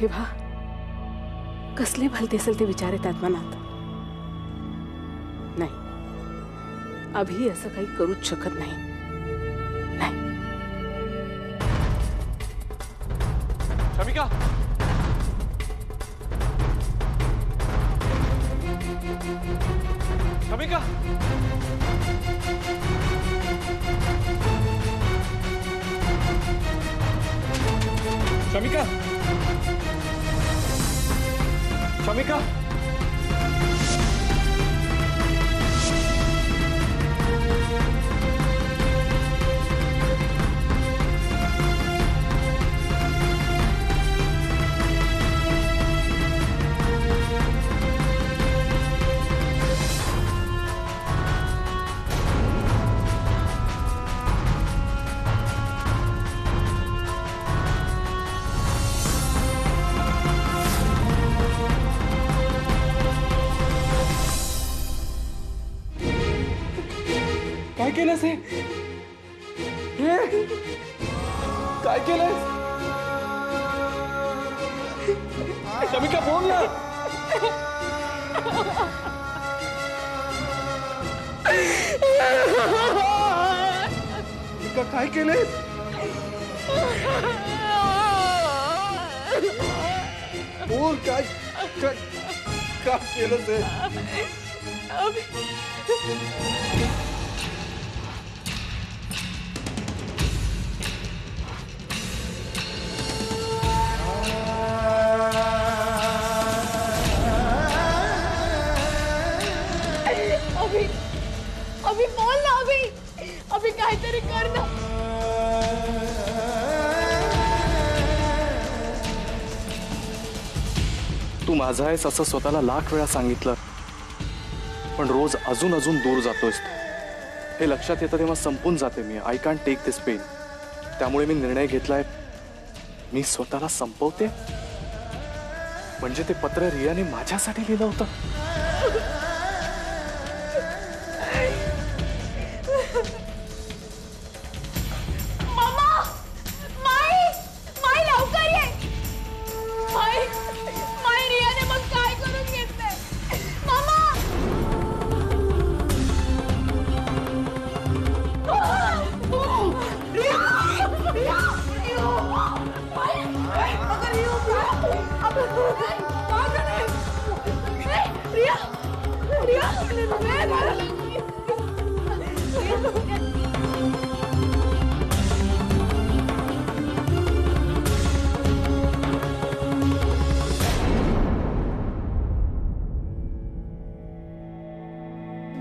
तेव्हा कसले भलते असेल ते विचार येतात मनात. नाही, अभि असं काही करूच शकत नाही. नाही. शमिका, शमिका, शमिका, शमिका, काय केलंस हे? काय केलंस? शमिका बोल ना. शमिका काय केलंस? बोल काय काय काय केलंस हे? अभी बोल ना. अभी काहीतरी कर ना. तू माझा आहेस असं स्वतःला लाख वेळा सांगितलं, पण रोज अजून अजून दूर जातोयस. हे लक्षात येतं तेव्हा संपून जाते मी. I can't take this pain. त्यामुळे मी निर्णय घेतलाय, मी स्वतःला संपवते. म्हणजे ते पत्र रियाने माझ्यासाठी लिहिलं होतं.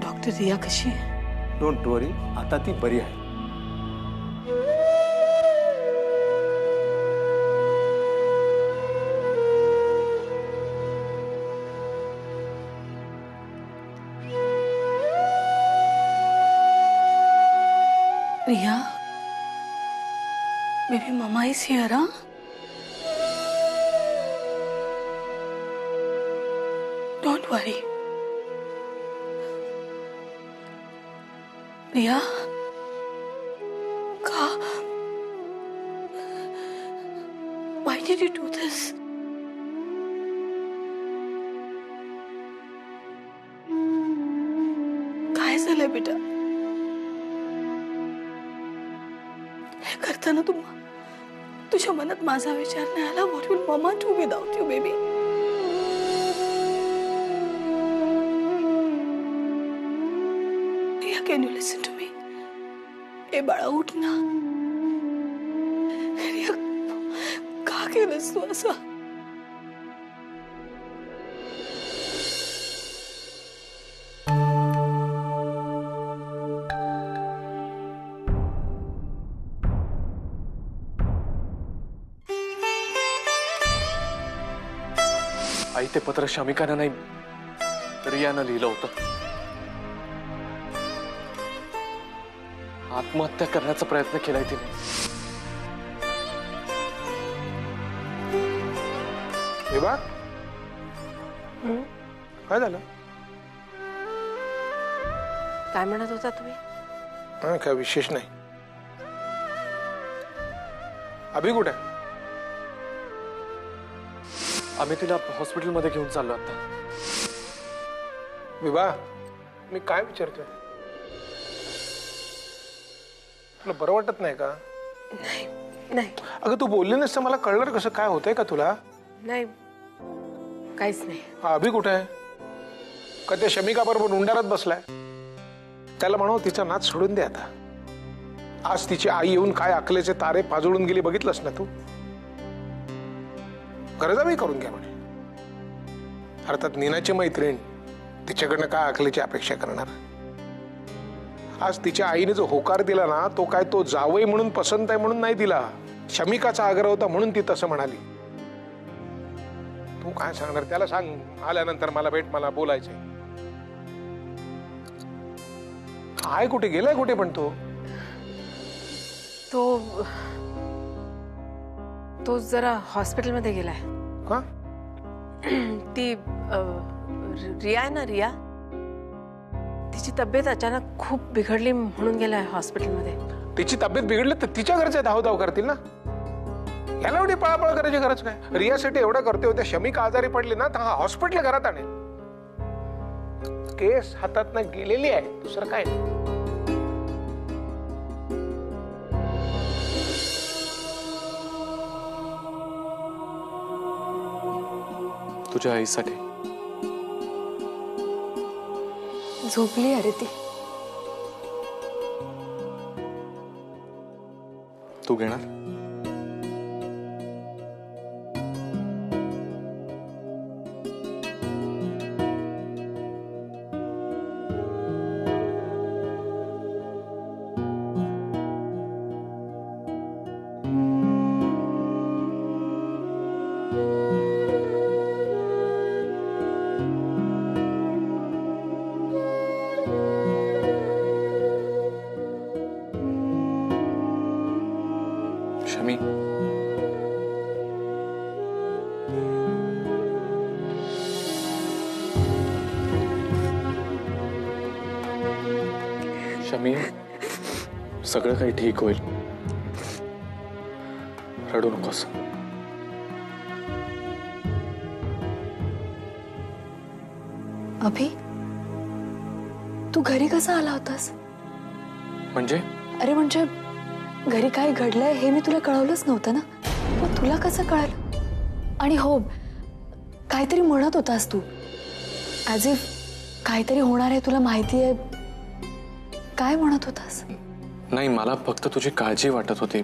डॉक्टर रिया कशी आहे? डोंट वरी, आता ती बरी आहे. Riya, baby, Mama is here, huh? Don't worry. Riya, why did you do this? काय झालंय बेटा? करताना तुझ्या मनात माझा विचार नाही आला? What will Mama do without you, baby? Riya, can you listen to me? ए बाळा, उठ ना. रिया, का केलंस तू असं? आई, ते पत्र शमिकानं नाही, रियानं लिहिलं होतं. आत्महत्या करण्याचा प्रयत्न केलाय तिने. विभा, काय झालं? काय म्हणत होता तुम्ही? काय विशेष नाही. अभि कुठे? आम्ही तिला हॉस्पिटलमध्ये घेऊन चाललो आता. विभा, मी काय विचारतोय? तुला बरं वाटत नाही का? नाही अगं तू बोलली नसतं मला कळलं कसं? काय होतंय का तुला? नाही काहीच नाही. हा अभि कुठे आहे? का त्या शमिका बरोबर उंडारात बसलाय? त्याला म्हणावं तिचा नाच सोडून दे आता. आज तिची आई येऊन काय अकलेचे तारे पाजळून गेली बघितलंस ना तू? गरजावी करून घ्या म्हणे. अर्थात नीनाची मैत्रीण, तिच्याकडनं काय अकलेची अपेक्षा करणार? आज तिच्या आईने जो होकार दिला ना, तो काय तो जावई म्हणून पसंत आहे म्हणून नाही दिला. शमिकाचा आग्रह होता म्हणून ती तसं म्हणाली. तू काय सांगणार त्याला? सांग, आल्यानंतर मला भेट, मला बोलायचंय. हाय कुठे गेलाय? कुठे पण तो जरा हॉस्पिटलमध्ये गेलाय. का? ती रिया आहे ना, रिया, तिची तब्येत अचानक खूप बिघडली म्हणून गेलाय हॉस्पिटलमध्ये. तिची तब्येत बिघडली तर तिच्या घरचे धावधाव करतील ना. याला एवढी पळापळ करायची गरज काय? रियासाठी एवढं करते होते. शमिका आजारी पडली ना तर हा हॉस्पिटल घरात आणेल. केस हातातनं गेलेली आहे, दुसरं काय नाही. तुझ्या आईसाठी. झोपली अरे ती. तू घेणार? शमी, शमी, सगळं काही ठीक होईल. रडू नकोस. अभि, तू घरी कसा आला होतास? म्हणजे? अरे म्हणजे घरी काय घडलंय हे मी तुला कळवलंच नव्हतं ना. मग तुला कसं कळलं? आणि हो, काहीतरी म्हणत होतास तू, ॲज इफ काहीतरी होणार आहे, तुला माहिती आहे. काय म्हणत होतास? नाही, मला फक्त तुझी काळजी वाटत होती.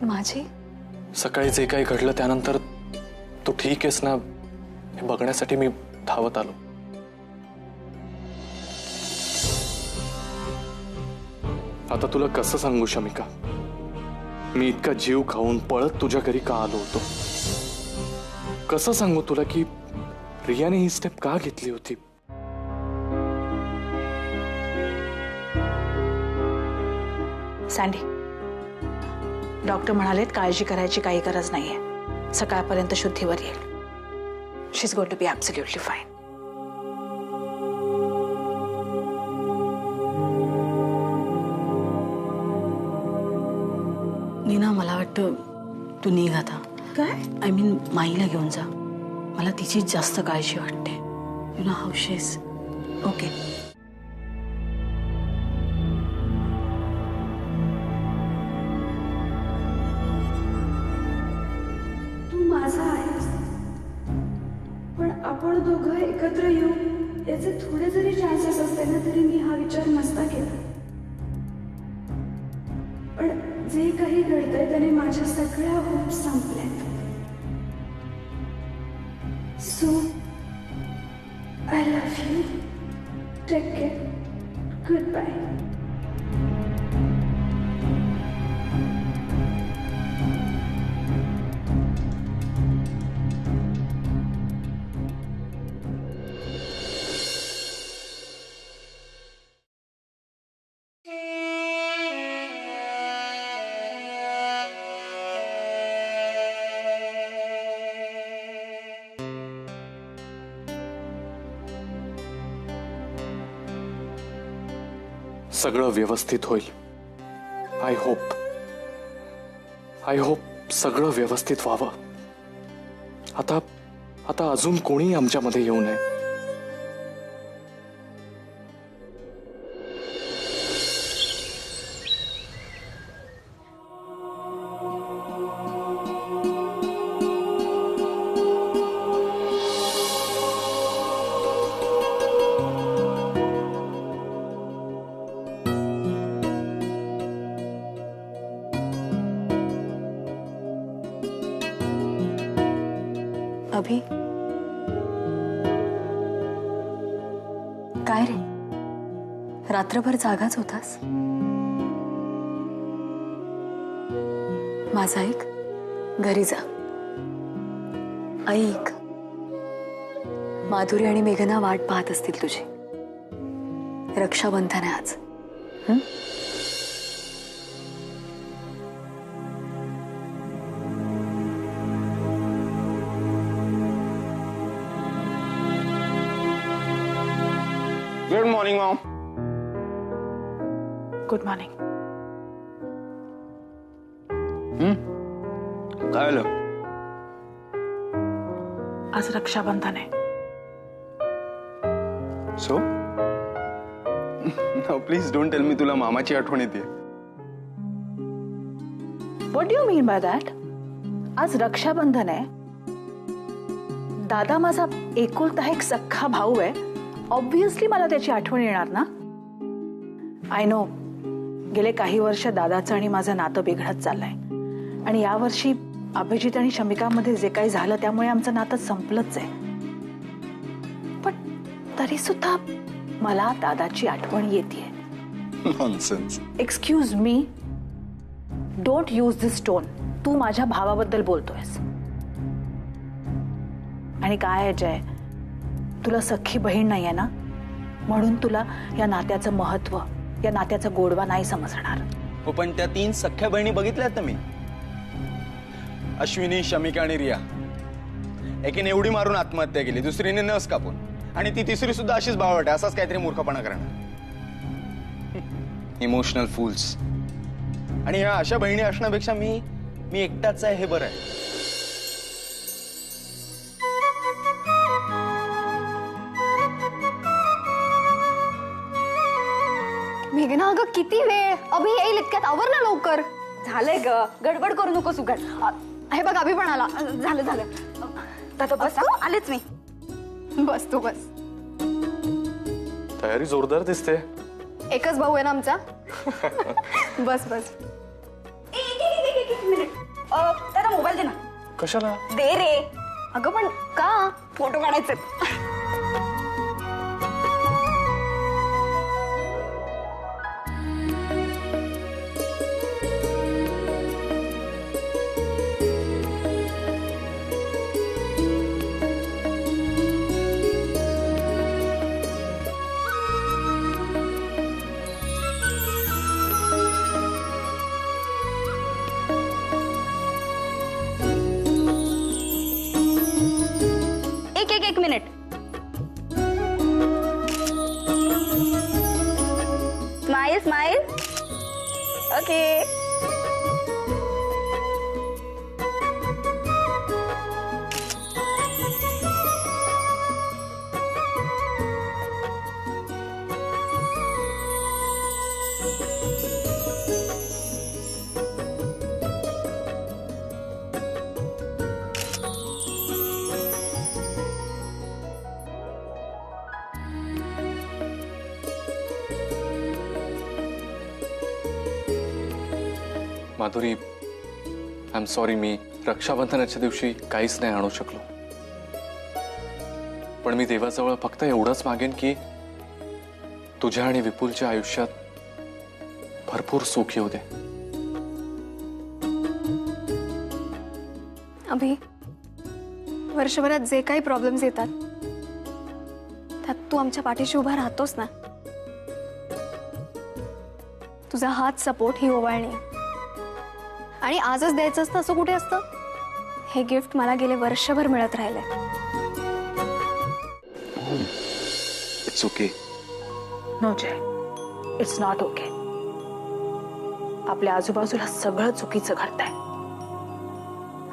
माझी? सकाळी जे काही घडलं त्यानंतर तू ठीक आहेस ना हे बघण्यासाठी मी धावत आलो. आता तुला कसं सांगू शमिका, मी इतका जीव खाऊन पळत तुझ्या घरी का आलो होतो? कसं सांगू तुला की रियाने ही स्टेप का घेतली होती? सँडी, डॉक्टर म्हणालेत काळजी करायची काही गरज नाहीये. सकाळपर्यंत शुद्धीवर येईल. She is going to be absolutely fine. Nina, मला वाटतं तू निघ आता. काय? आय मीन माईला घेऊन जा. मला तिची जास्त काळजी वाटते. You know how she is. Okay. तू माझा आहेस, पण आपण दोघं एकत्र येऊ याचे थोडे जरी चान्सेस असते ना तरी मी हा विचार नसता केला. पण जे काही घडतंय त्याने माझ्या सगळ्या होप संपल्यात. So I love you. Take care. Good bye. सगळं व्यवस्थित होईल. आय होप सगळं व्यवस्थित व्हावं. आता आता अजून कोणी आमच्यामध्ये येऊ नये. अभि, काय रे, रात्रभर जागाच होतास? माझा ऐक, घरी जा. ऐक, माधुरी आणि मेघना वाट पाहत असतील तुझी. रक्षाबंधन आहे आज. Good morning Maugham. Good morning. काय झालं? आज रक्षाबंधन आहे. So please don't tell me तुला मामाची आठवण येते. What do you mean by that? आज रक्षाबंधन आहे. दादा माझा एकुलता एक सख्खा भाऊ आहे. ऑब्व्हियसली मला त्याची आठवण येणार ना. आय नो, गेले काही वर्ष दादाचं आणि माझं नातं बिघडत चाललंय. आणि यावर्षी अभिजित आणि शमिकामध्ये जे काही झालं त्यामुळे आमचं नातं संपलंच आहे. पण तरी सुद्धा मला दादाची आठवण येते. Nonsense. Excuse me, don't use this tone. तू माझ्या भावाबद्दल बोलतोयस. आणि काय आहे जय, तुला सख्खी बहीण नाहीये ना, म्हणून तुला या नात्याचं महत्व, या नात्याचा गोडवा नाही समजणार. हो, पण त्या 3 सख्ख्या बहिणी बघितल्यात ना मी. अश्विनी, शमिका आणि रिया. एकीने एवढी मारून आत्महत्या केली, दुसरीने नस कापून, आणि ती तिसरी सुद्धा अशीच भावट आहे. असाच काहीतरी मूर्खपणा करणार. इमोशनल फूल्स. आणि ह्या अशा बहिणी असण्यापेक्षा मी एकटाच आहे हे बरं आहे. मेघना, अगं किती वेळ? अभि येईल इतक्यात, आवर ना लवकर. झालंय ग, गडबड करू नको सुगड. हे बघ, अभि पण आला. झालं झालं. दादा बस, आलेच मी. बस तू बस. तयारी जोरदार दिसते. एकच भाऊ आहे ना आमचा. बस बस. दादा मोबाईल दे ना. कशाला? दे रे. अगं पण का? फोटो काढायचे. एक minute. Smile smile. Okay. Madhuri, I am sorry. मी रक्षाबंधनाच्या दिवशी काहीच नाही आणू शकलो. पण मी देवाजवळ फक्त एवढंच मागेन की तुझ्या आणि विपुलच्या आयुष्यात भरपूर सुख येऊ दे. अभि, वर्षभरात जे काही प्रॉब्लेम्स येतात त्यात तू आमच्या पाठीशी उभा राहतोस ना. तुझा हात, सपोर्ट ही ओवाळणी. आणि आजच द्यायचं असतं असं कुठे असतं? हे गिफ्ट मला गेले वर्षभर मिळत राहिलंय. It's okay. No Jay, it's not okay. आपल्या आजूबाजूला सगळं चुकीचं घडतंय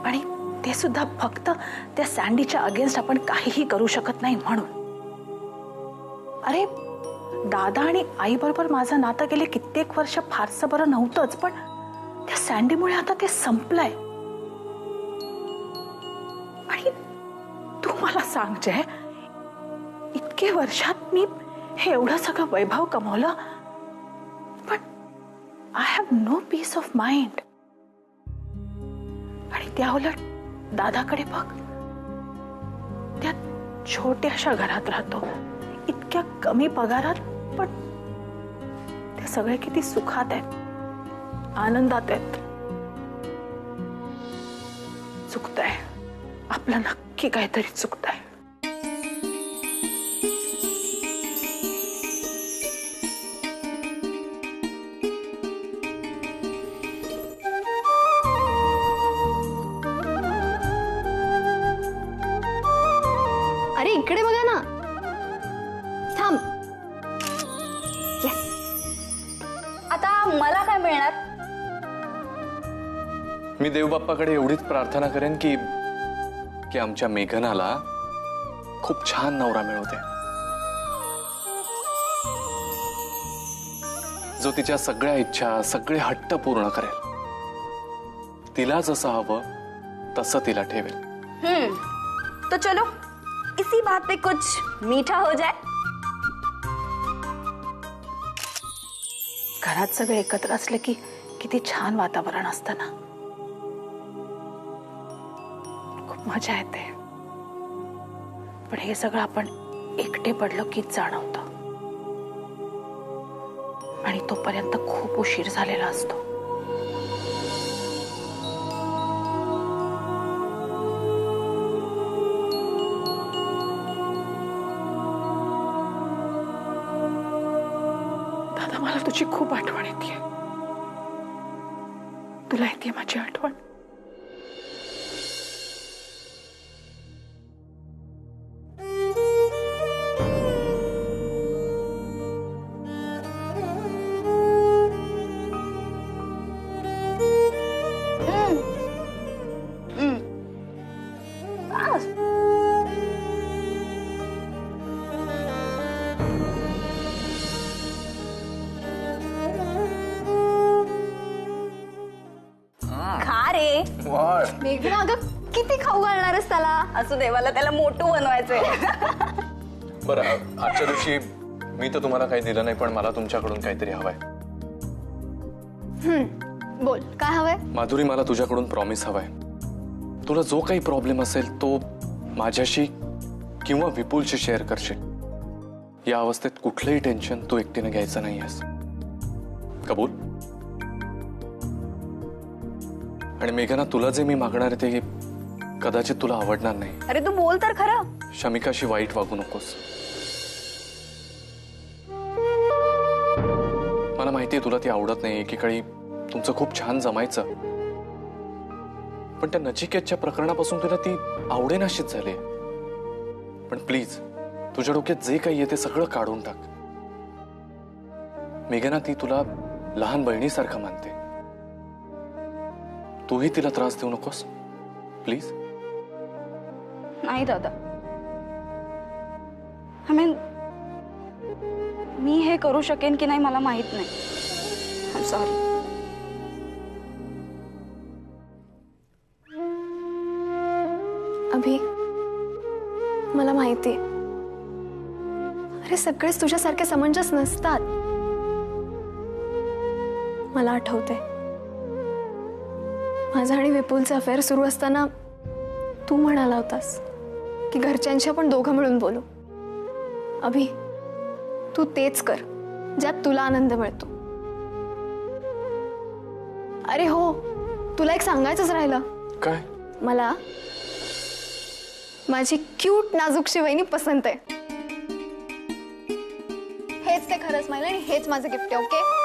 आणि ते सुद्धा फक्त त्या सँडीच्या अगेन्स्ट आपण काहीही करू शकत नाही म्हणून. अरे दादा आणि आई बरोबर माझं नातं गेले कित्येक वर्ष फारसं बरं नव्हतंच, पण त्या सँडीमुळे आता ते संपलंय. आणि तू मला सांग जय, इतके वर्षात मी हे एवढं सगळं वैभव कमवलं, पण I have no peace of mind. आणि त्या उलट दादाकडे बघ, त्या छोट्याशा घरात राहतो, इतक्या कमी पगारात, पण ते सगळे किती सुखात आहेत, आनंदात आहेत. चुकतंय, आपलं नक्की काहीतरी चुकतंय. अरे इकडे बघा ना, थांब. आता मला काय मिळणार? मी देवबाप्पाकडे एवढीच प्रार्थना करेन की आमच्या मेघनाला खूप छान नवरा मिळवते, जो तिच्या सगळ्या इच्छा, सगळे हट्ट पूर्ण करेल. तिला जसं हवं तसं तिला ठेवेल. तो चलो इसी बात पे कुछ मीठा हो जाए. घरात सगळे एकत्र असले की किती छान वातावरण असतं ना, खूप मजा येते. पण हे सगळं आपण एकटे पडलो कीच जाणवतं, आणि तोपर्यंत खूप उशीर झालेला असतो. दादा, मला तुझी खूप आठवण येते. तुला येते माझी आठवण? मेघना, अगं किती खाऊ घालणारच त्याला? असू दे, मला त्याला मोठू बनवायचंय. बरं, आजच्या दिवशी मी तर तुम्हाला काही दिलं नाही, पण मला तुमच्याकडून काहीतरी हवंय. बोल, काय हवंय? माधुरी, मला तुझ्याकडून प्रॉमिस हवाय. तुला जो काही प्रॉब्लेम असेल तो माझ्याशी किंवा विपुलशी शेअर करशील. या अवस्थेत कुठलंही टेन्शन तू एकटीने घ्यायचं नाहीयेस. कबूल? आणि मेघना, तुला जे मी मागणार आहे ते कदाचित तुला आवडणार नाही. अरे तू बोल तर खरं. शमिकाशी वाईट वागू नकोस. मला माहितीये तुला ती आवडत नाही. एकेकाळी तुमचं खूप छान जमायचं, पण त्या नचिकेतच्या प्रकरणापासून तुला ती आवडेनाशीच झाली. पण प्लीज, तुझ्या डोक्यात जे काही आहे ते सगळं काढून टाक. मेघना, ती तुला लहान बहिणीसारखं मानते. तूही तिला त्रास देऊ नकोस प्लीज. नाही दादा, मी हे करू शकेन की नाही मला माहित नाही. I am sorry. अभि, मला माहिती, अरे सगळेच तुझ्यासारखे समंजस नसतात. मला आठवते, माझा आणि विपुलचं अफेअर सुरू असताना तू म्हणाला होतास की घरच्यांशी आपण दोघं मिळून बोलू. अभि, तू तेच कर ज्यात तुला आनंद मिळतो. अरे हो, तुला एक सांगायचंच राहिलं. काय? मला माझी क्यूट नाजूकशी वहिनी पसंत आहे. हेच ते खरंच मला, आणि हेच माझं गिफ्ट आहे. ओके?